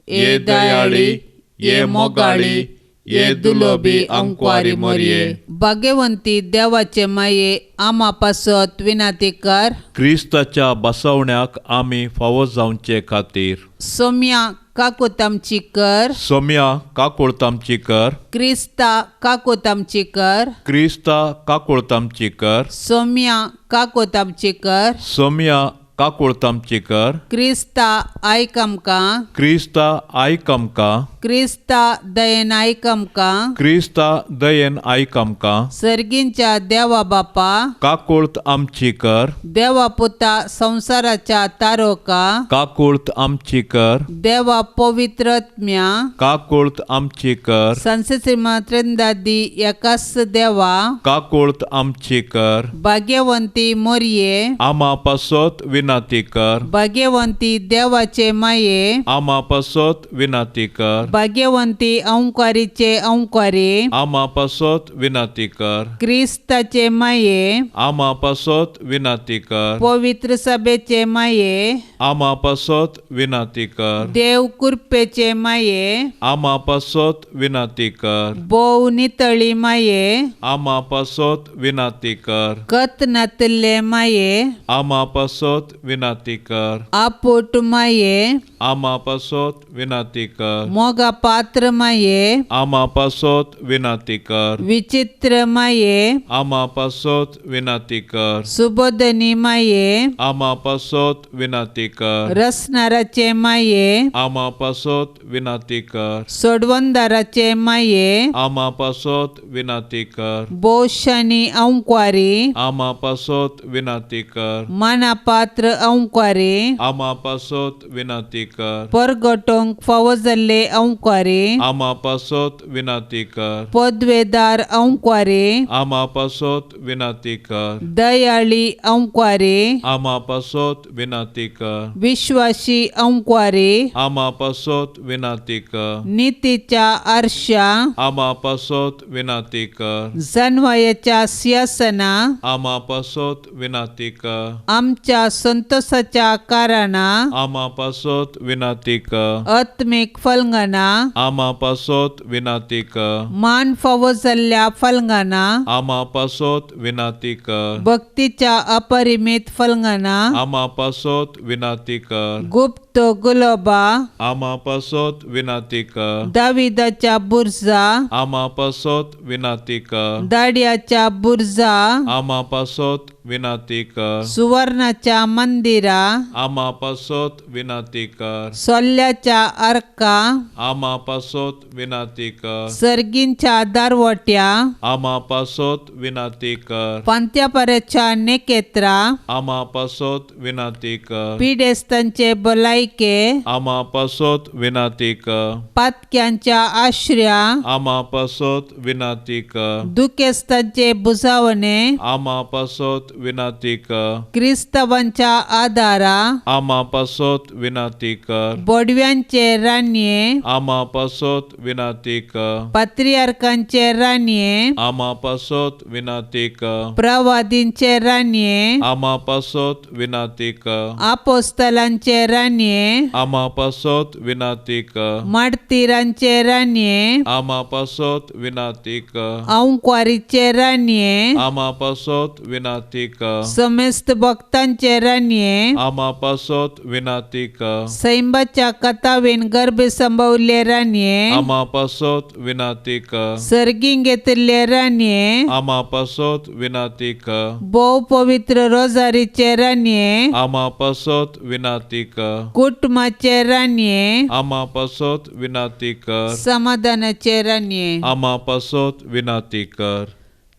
ए दयाळी, ये मोगाळी ये दुलोबी अंकवारी मोरये. भाग्यवंती देवाचे माये आम्हा पासत विनाती कर. क्रिस्ताच्या बसवण्याक आमी फावो जावचे खातीर सोम्या काकोतामची कर. सोम्या काकुळतामची कर. क्रिस्ता काकोतामची कर. क्रिस्ता काकुळतामची कर. सोम्या काकोतामची कर. सोम्या काकुळतामची कर. क्रिस्ता आयक आमकां. क्रिस्ता आयक आमकां. क्रिस्ता दयेन आयक आमकां. क्रिस्ता दयेन आयक आमकां. सर्गींच्या देवा बापा. काकुळत आमची कर. देवा पुता संसाराच्या तारोका. काकुळत आमची कर. देवा पवित्रत्म्या. काकुळत आमची कर. संसेसिमात्रंदादी एकास देवा. काकुळत आमची कर. भाग्यवंती मोरये. आम्हा पासत विनाती कर. भाग्यवंती देवाचे माये. आम्हा पासत विनाती कर. भाग्यवंती अंकारीचे अंकारे. आम्हा पासत विनाती कर. क्रिस्ताचे माये. आम्हा पासत विनाती कर. पवित्र सभेचे माये. आम्हा पासत विनाती कर. देव कृपेचे माये. आम्हा पासत विनाती कर. बोव नितळी माये. आम्हा पासत विनाती कर. कत नातले माये. आम्हा पासत विनाती कर. आपोट माये. आम्हा पासत विनाती कर. मोगा पात्र माये. आम्हा पासत विनाती कर. विचित्र माये. आम्हा पासत विनाती कर. सुबोधनी माये. आम्हा पासत विनाती कर. रसनाराचे माये. आम्हा पासत विनाती कर. सोडवंदाराचे माये. आम्हा पासत विनाती कर. बोशानी अंकारे. आम्हा पासत विनाती कर. मानापात्र अंकारे. आम्हा पासत विनाती कर. परगटोंक फावो जाल्ले अंकारे. आम्हा पासत विनाती कर. पदवेदार अंकारे. आम्हा पासत विनाती कर. दयाळी अंकारे. आम्हा पासत विनाती कर. विश्वासी अंकारे. आम्हा पासत विनाती कर. नीतीच्या आरशा. आम्हा पासत विनाती कर. जन्वयाच्या सिंहासना. आम्हा पासत विनाती कर. आमच्या संतोषाच्या कारणा. आम्हा पासत विनाती कर. आत्मिक फलंगना. आम्हा पासत विनाती कर. मान फावो जाल्ल्या फलंगना. आम्हा पासत विनाती कर. भक्तीच्या अपरिमित फलंगना. आम्हा पासत विनाती कर. गुप्त गुलाबा. आम्हा पासत विनाती कर. दाविदाच्या बुर्जा. आम्हा पासत विनाती कर. दाड्याच्या बुर्जा. आम्हा पासत विनाती कर. सुवर्णाच्या मंदिरा. आम्हा पासत विनाती कर. सोल्ल्याच्या अर्का. आम्हा पासत विनाती कर. सर्गींच्या दारवट्या. आम्हा पासत विनाती कर. पांत्यापऱ्याच्या नेकेत्रा. आम्हा पासत विनाती कर. पिडेस्तांचे भलायके. आम्हा पासत विनाती कर. पातक्यांच्या आश्रया. आम्हा पासत विनाती कर. दुखेस्तांचे बुजावणे. आम्हा पासत विनाती कर. क्रिस्तवांच्या आदारा. आम्हा पासत विनाती कर. बोडव्यांचे रान्ये. आम्हा पासत विनाती कर. पात्रियार्कांचे रान्ये. आम्हा पासत विनाती कर. प्रवादींचे रान्ये. आम्हा पासत विनाती कर. आपोस्तलांचे रान्ये. आम्हा पासत विनाती कर. माडतीरांचे रान्ये. आम्हा पासत विनाती कर. अंकारीचे रान्ये. आम्हा पासत विनाती कर. समेस्त भक्तांचे रान्ये. आम्हा पासत विनाती कर. सैंबाच्या कथावेन गर्भ संभवले रान्ये. आम्हा पासत विनाती कर. सर्गीं घेतले रान्ये. आम्हा पासत विनाती कर. बोव पवित्र रोजारीचे रान्ये. आम्हा पासत विनाती कर. कुटुंबाचे रान्ये. आम्हा पासत विनाती कर. समाधानाचे रान्ये. आम्हा पासत विनाती कर.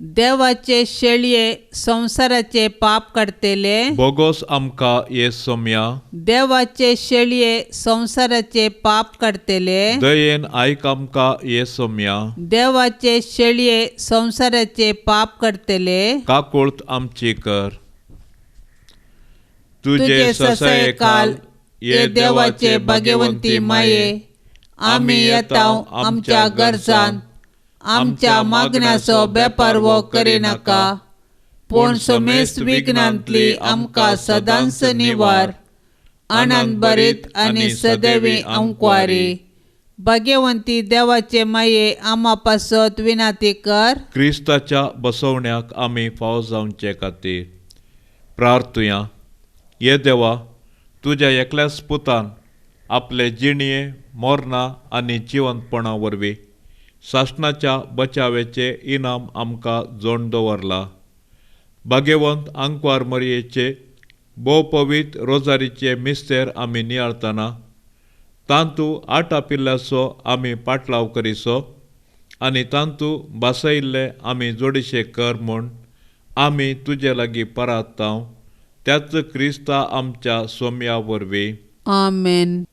देवाचे शेळये संसाराचे पाप काडतेले. बोगोस आमकां ये सोम्या. देवाचे शेळये संसाराचे पाप काडतेले. दयेन आयक आमकां ये सोम्या. देवाचे शेळये संसाराचे पाप काडतेले. काकुळत आमची कर. तुझे तुझे ससये काल ये देवाचे भाग्यवंती माये. आमी येताव आमच्या गरजान. आमच्या मागण्याचो बेपारवो करिनाका. पूण समेस्त विघ्नांतली आमकां सदांच निवार. आनंद भरीत आनी सदैवी अंकवारी. भाग्यवंती देवाचे माये आम्हा पासत विनाती कर. क्रिस्ताच्या बसवण्याक आमी फावो जावचे खातीर प्रार्थुया. ये देवा, तुज्या एकल्याच पुतान आपले जिणये, मोरना आनी जिवंतपणा वरवीं सासणाच्या बचावेचे इनाम आमकां जोड दवरला. भाग्यवंत आंकवार मरयेचे भोव पवित्र रोजारीचे मिस्तेर आमी नियाळतना तांतू आटा पिल्ल्याचो आमी पाटलाव करिसो आनी तांतू बासयिल्ले आमी जोडिशे कर म्हूण आमी तुजे लागीं परातांव. त्याच क्रिस्ता आमच्या सोम्या वरवीं. आमेन.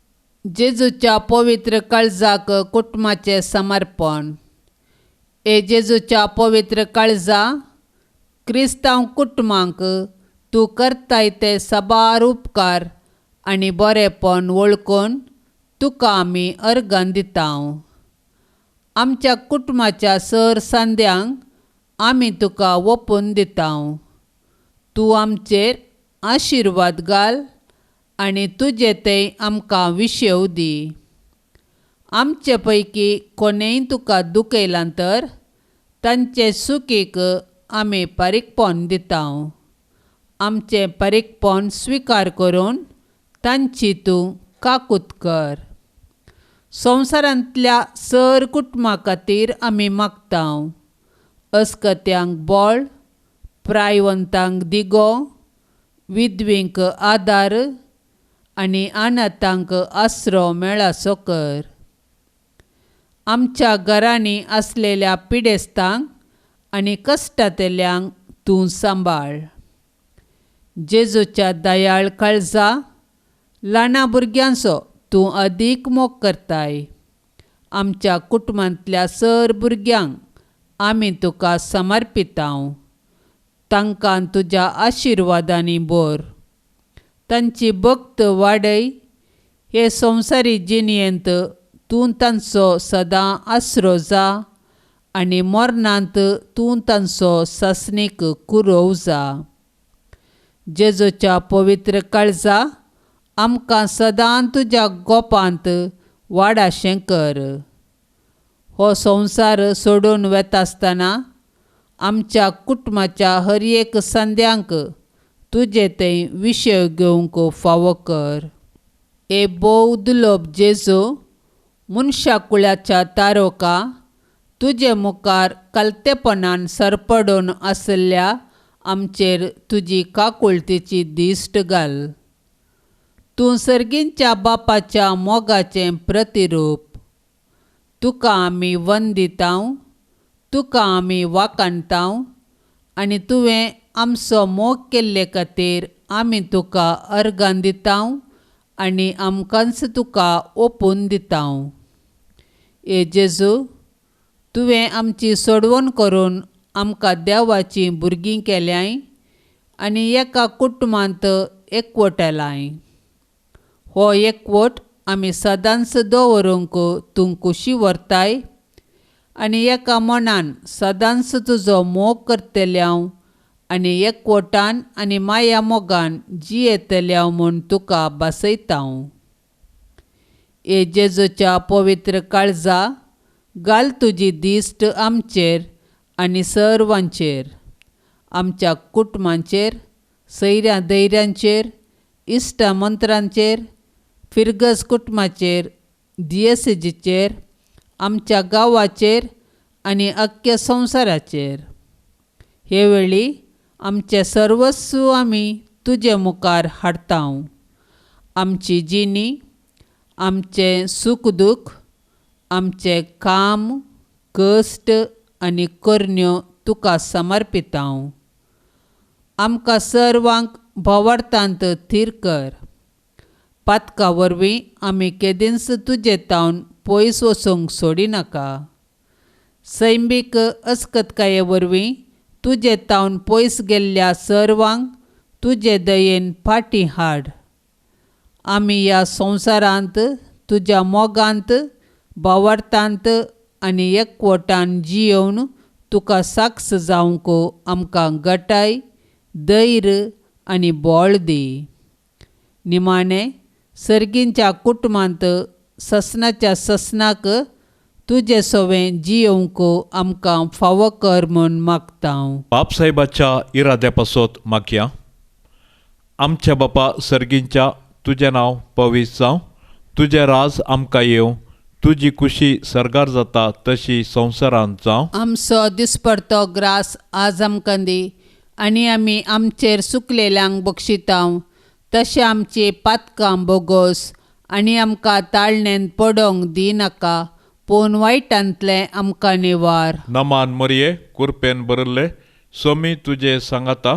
जेजूच्या पवित्र काळजाक कुटुंबाचे समर्पण. ए जेजूच्या पवित्र काळजा, क्रिस्तांव कुटुंबांक तूं करताय ते साबार उपकार आनी बरेपण वळखून तुका आमी अर्गां दितांव. आमच्या कुटुंबाच्या सर सांद्यांक आमी तुका ओपून दितांव. तूं आमचेर आशिर्वाद घाल आनी तुजे ते आमकां विशेव दी. आमचे पैकी कोणेय तुका दुखयलां तर तांचे सुखीक आमी पारीकपण दितांव. आमचे पारीकपण स्विकार करून तांची तूं काकूत कर. संवसारांतल्या सर कुटुंबां खातीर आमी मागतांव. अस्कत्यांक बळ, प्रायवंतांक दिगो, विधवींक आदार आनी अनाथांक आसरो मेळासो कर. आमच्या घरांनी आसलेल्या पिडेस्तांक आनी कश्टांतल्यांक तूं सांबाळ. जेजूच्या दयाळ काळजा, ल्हाना भुरग्यांचो तूं अदीक मोग करताय. आमच्या कुटुंबांतल्या सर भुरग्यांक आमी तुका समर्पितांव. तांकां तुज्या आशिर्वादांनी भर. तांची भक्त वाडय. हे संवसारी जिणयेंत तूं तांचो सदां आसरो जा आनी मरणांत तूं तांचो सासणीक कुरव जा. जेजूच्या पवित्र काळजा, आमकां सदां तुज्या गोपांत वाडाशें कर. हो संवसार सोडून वेतासतना आमच्या कुटुंबाच्या हर एक सांद्यांक तुजे थंय विशय घेवंक फावो कर. ए भोव दुर्लभ जेजू, मनशाकुळाच्या तारोका, तुजे मुखार कलतेपणान सरपडून आसल्या आमचेर तुजी काकुळतेची दिश्ट घाल. तूं सर्गींच्या बापाच्या मोगाचें प्रतिरूप. तुका आमी वंदितांव, तुका आमी वाखाणटांव आनी तुवें आमचो मोग केल्ले खातीर आमी तुका अर्गां दितांव आनी आमकांच तुका ओपून दितांव. ए जेजू, तुवें आमची सोडवण करून आमकां देवाचीं भुरगीं केल्याय आनी एका कुटुंबांत एकवटायलाय. हो एकवट आमी सदांच दवरूंक तूं खुशी व्हरताय आनी एका मनान सदांच तुजो मोग करतल्याव आनी एकवटान आनी माया मोगान जियेतल्याव म्हूण तुका बासयतांव. ए जेजूच्या पवित्र काळजा, घाल तुजी दिश्ट आमचेर आनी सर्वांचेर. आमच्या कुटुंबांचेर, सैऱ्या दैऱ्यांचेर, इश्टमंत्रांचेर, फिरगस कुटुंबाचेर, दियेसजीचेर, आमच्या गांवाचेर आनी अख्ख्या संवसाराचेर. हे वेळी आमचें सर्वस्व आमी तुजे मुखार हाडटांव. आमची जिणी, आमचें सुख दूख, आमचें काम, कश्ट आनी करण्यो तुका समर्पितांव. आमकां सर्वांक भोवार्थांत थीर कर. पातका वरवीं आमी केदींच तुजे तावन पयस वचूंक सोडिनाका. सैमीक अस्कतकाये वरवीं तुजे तावन पयस गेल्ल्या सर्वांक तुजे दयेन फाटीं हाड. आमी ह्या संवसारांत तुज्या मोगांत, भावार्थांत आनी एकवटान जियोवन तुका साक्ष जावंक आमकां घटाय, धैर्य आनी बळ दी. निमाणें सर्गींच्या कुटुंबांत ससनाच्या ससनाक तुजे सोवें जियोंक आमकां फावो कर म्हूण मागता. बाप साहेबाच्या इराद्या पासत मागया. आमच्या बापा सर्गींच्या तुजें नांव पवित्र जावं, तुजें राज आमकां येवं, तुजी खुशी सरगार जाता तशी संवसारांत जावं. आमचो दिसपडतो ग्रास आज आमकां दी, आनी आमी आमचेर सुकलेल्यांक बक्षितांव. तशें आमची पातकां बोगोस आनी आमकां ताळणेन पडोंक दिनाका, पूण वायटांतले आमकां निवार. नमान मरये कुरपेन बरले सोमी तुजे सांगाता.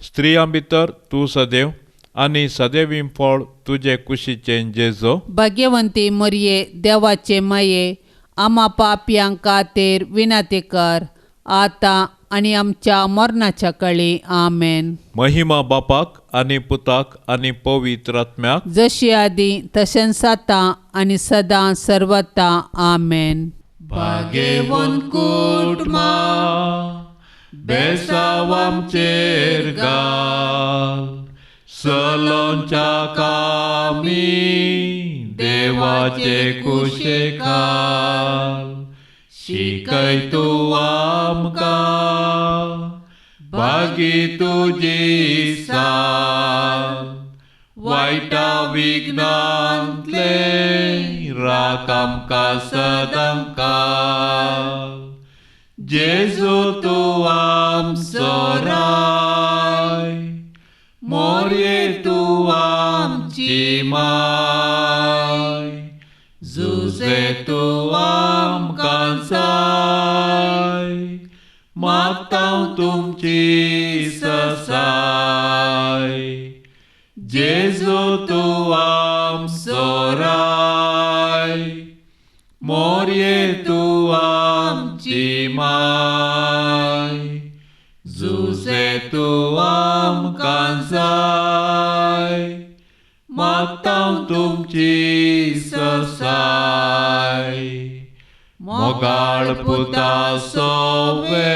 स्त्रियां भितर तूं सदैव आनी सदैवीं फळ तुजे कुशीचें जेजो. भाग्यवंती मरये देवाचे माये, आमा पापयांक खातीर विनाती कर, आतां आनी आमच्या मरणाच्या काळी. आमेन. महिमा बापाक आनी पुताक आनी पवित्र आत्म्याक, जशी आदी तशेंच आतां आनी सदां सर्वता. आमेन. भाग्यवन कुटमा बेसाव आमचेर घाल, सलोंच्या कामी देवाचे कुशेक घाल. शिकय तूं आमकां भागी तुजी साल, वायटा विघ्नांतले राख आमकां सदां काल. जेजू तूं आमचो राय, मोरये तूं आमची माय, जुजे तूं आमकां जाय, मागतां तुमची ससाय. जेजू तूं आमचो राय, मोरये तूं आमची माय, जुजे तूं आमकां जाय, मागतां तुमची ससाय. मोगाळ पुता सोवे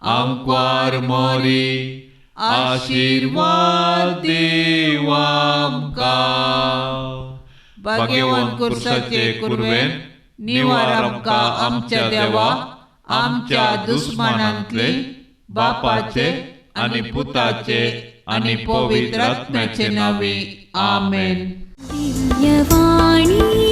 आमकां मोरी, आशिर्वाद दीव आमकां. भाग्यवान कुर्साचे कुरवेन निवार आमकां आमच्या देवा, आमच्या दुस्मानांतले बापाचे आनी पुताचे आनी पवित्र आत्म्याचे नांवे. आमेन. दिव्यवाणी